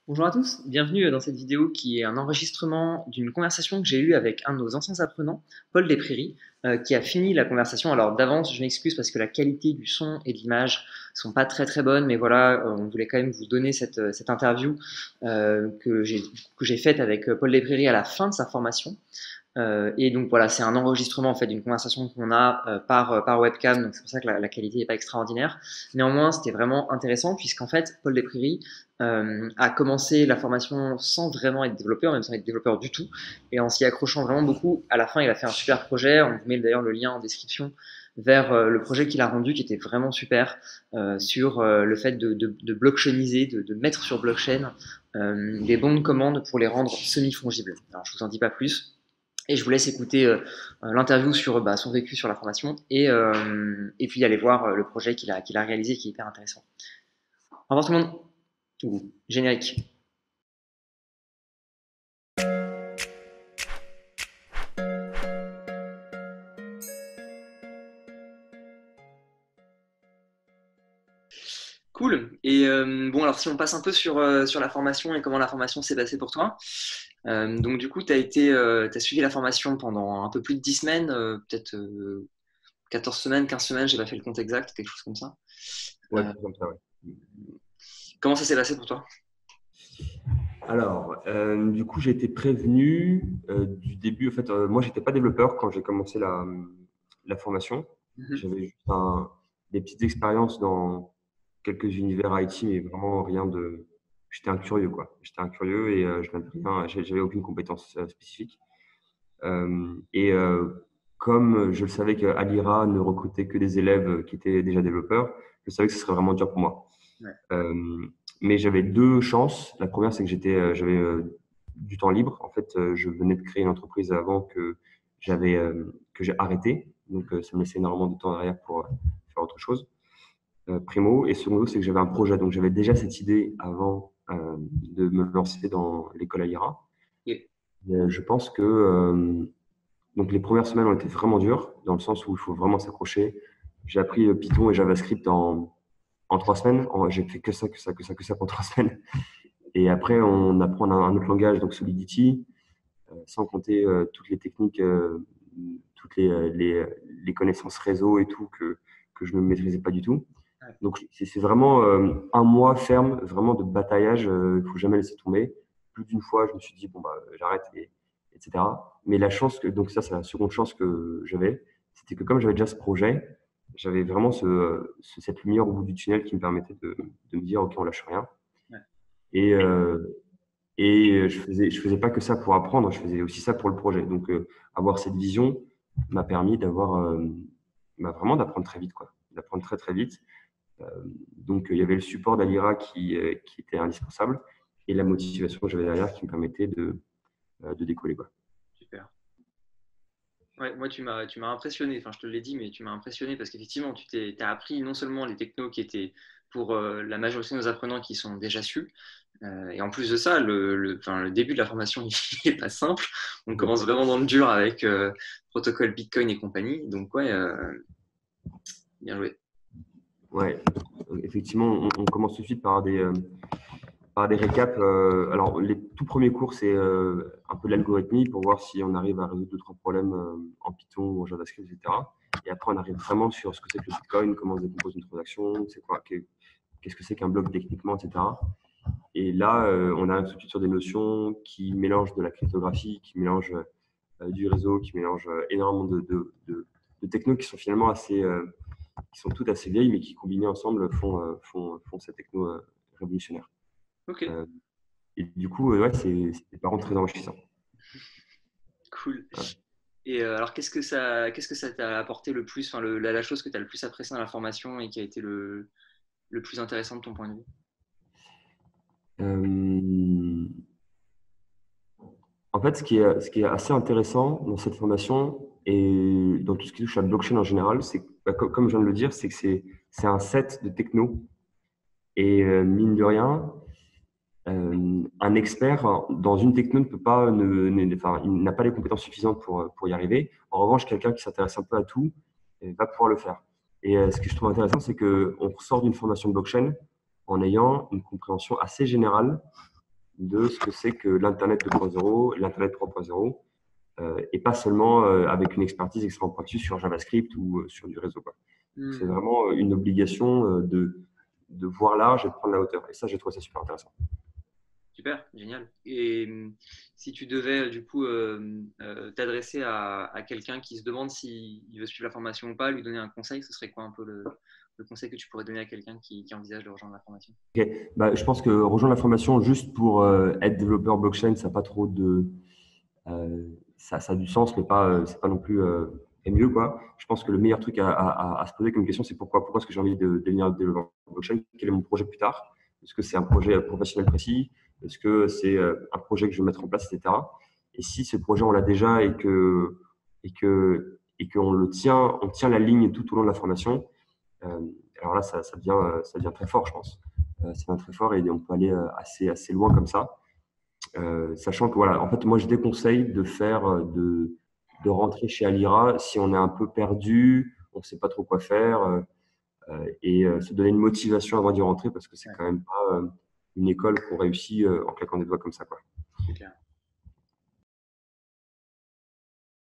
Bonjour à tous, bienvenue dans cette vidéo qui est un enregistrement d'une conversation que j'ai eue avec un de nos anciens apprenants, Paul Desprairies, qui a fini la conversation. Alors d'avance, je m'excuse parce que la qualité du son et de l'image sont pas très bonnes, mais voilà, on voulait quand même vous donner cette interview que j'ai faite avec Paul Desprairies à la fin de sa formation. Et donc voilà, c'est un enregistrement en fait d'une conversation qu'on a par webcam, donc c'est pour ça que la qualité n'est pas extraordinaire. Néanmoins, c'était vraiment intéressant puisqu'en fait, Paul Desprairies a commencé la formation sans vraiment être développeur, même sans être développeur du tout, et en s'y accrochant vraiment beaucoup. À la fin, il a fait un super projet. On vous met d'ailleurs le lien en description vers le projet qu'il a rendu, qui était vraiment super, sur le fait de blockchainiser, de mettre sur blockchain les bons de commande pour les rendre semi-fongibles. Alors, je vous en dis pas plus. Et je vous laisse écouter l'interview sur son vécu sur la formation et puis aller voir le projet qu'il a réalisé qui est hyper intéressant. Au revoir tout le monde. Générique. Cool. Et bon, alors si on passe un peu sur la formation et comment la formation s'est passée pour toi. Donc du coup, t'as suivi la formation pendant un peu plus de 10 semaines, peut-être 14 semaines, 15 semaines, j'ai pas fait le compte exact, quelque chose comme ça. Ouais, Euh, c'est comme ça, ouais. Comment ça s'est passé pour toi? Alors, du coup, j'ai été prévenu du début. En fait, moi, j'étais pas développeur quand j'ai commencé la formation. Mhm. J'avais juste des petites expériences dans quelques univers IT, mais vraiment rien de. J'étais un curieux, quoi. J'étais un curieux et je n'avais rien, j'avais aucune compétence spécifique. Et comme je le savais qu'Alira ne recrutait que des élèves qui étaient déjà développeurs, je savais que ce serait vraiment dur pour moi. Ouais. Euh, mais j'avais deux chances. La première, c'est que j'avais du temps libre. En fait, je venais de créer une entreprise avant que j'ai arrêté. Donc, ça me laissait énormément de temps derrière pour faire autre chose. Primo. Et secondo, c'est que j'avais un projet. Donc, j'avais déjà cette idée avant de me lancer dans l'école Alira. Et- Je pense que donc les premières semaines ont été vraiment dures, dans le sens où il faut vraiment s'accrocher. J'ai appris Python et JavaScript en 3 semaines. J'ai fait que ça pour 3 semaines. Et après, on apprend un autre langage, donc Solidity, sans compter toutes les techniques, toutes les connaissances réseau et tout que je ne maîtrisais pas du tout. ouais. Donc, c'est vraiment un mois ferme, vraiment de bataillage. Il ne faut jamais laisser tomber. Plus d'une fois, je me suis dit, bon, bah, j'arrête, etc. Mais la chance, donc ça, c'est la seconde chance que j'avais, c'était que comme j'avais déjà ce projet, j'avais vraiment cette lumière au bout du tunnel qui me permettait de me dire, OK, on lâche rien. Ouais. Et, euh, et je faisais pas que ça pour apprendre, je faisais aussi ça pour le projet. Donc, avoir cette vision m'a permis vraiment d'apprendre très vite, quoi. D'apprendre très vite. Euh, donc, il y avait le support d'Alira qui était indispensable et la motivation que j'avais derrière qui me permettait de décoller, quoi. Super. Ouais, moi, tu m'as impressionné. Enfin, je te l'ai dit, mais tu m'as impressionné parce qu'effectivement, t'as appris non seulement les technos qui étaient pour la majorité de nos apprenants qui sont déjà su, et en plus de ça, le début de la formation il n'est pas simple. On commence vraiment dans le dur avec protocole Bitcoin et compagnie. Donc, ouais, bien joué. Ouais, effectivement, on commence tout de suite par des récaps. Alors, les tout premiers cours, c'est un peu de l'algorithmie pour voir si on arrive à résoudre deux, trois problèmes en Python ou en JavaScript, etc. Et après, on arrive vraiment sur ce que c'est que le Bitcoin, comment on décompose une transaction, c'est quoi, qu'est-ce que c'est qu'un bloc techniquement, etc. Et là, on arrive tout de suite sur des notions qui mélangent de la cryptographie, qui mélangent du réseau, qui mélangent énormément de technos qui sont finalement qui sont toutes assez vieilles, mais qui combinées ensemble font ces technos révolutionnaires. Ok, Euh, et du coup, ouais, c'est par contre très enrichissant. cool. Voilà. Et alors, qu'est-ce que ça t'a apporté le plus, enfin, la chose que tu as le plus appréciée dans la formation et qui a été le plus intéressant de ton point de vue? Euh, En fait, ce qui est assez intéressant dans cette formation et dans tout ce qui touche à la blockchain en général, c'est que, bah, comme je viens de le dire, c'est que c'est un set de techno. Et mine de rien, un expert dans une techno ne peut pas, enfin, il n'a pas les compétences suffisantes pour y arriver. En revanche, quelqu'un qui s'intéresse un peu à tout va pouvoir le faire. Et ce que je trouve intéressant, c'est qu'on ressort d'une formation de blockchain en ayant une compréhension assez générale de ce que c'est que l'Internet 2.0 et l'Internet 3.0, et pas seulement avec une expertise extrêmement pointue sur JavaScript ou sur du réseau, quoi. C'est Hmm. vraiment une obligation de voir large et de prendre la hauteur. Et ça, j'ai trouvé ça super intéressant. Super, génial. Et si tu devais du coup t'adresser à quelqu'un qui se demande s'il veut suivre la formation ou pas, lui donner un conseil, ce serait quoi un peu le conseil que tu pourrais donner à quelqu'un qui envisage de rejoindre la formation? Ok. Bah, je pense que rejoindre la formation juste pour être développeur blockchain, ça n'a pas trop de, ça a du sens, mais pas, c'est pas non plus et mieux, quoi. Je pense que le meilleur truc à se poser comme question, c'est pourquoi est-ce que j'ai envie de devenir développeur blockchain? Quel est mon projet plus tard? Est-ce que c'est un projet professionnel précis? Est-ce que c'est un projet que je veux mettre en place, etc. Et si ce projet on l'a déjà et qu'on le tient, on tient la ligne tout au long de la formation, euh, alors là, ça devient très fort, je pense. Ça devient très fort et on peut aller assez loin comme ça. Sachant que voilà, en fait, moi je déconseille de faire de rentrer chez Alira si on est un peu perdu, on ne sait pas trop quoi faire, et se donner une motivation avant d'y rentrer parce que c'est Ouais, quand même pas une école qu'on réussit en claquant des doigts comme ça, quoi. c'est clair.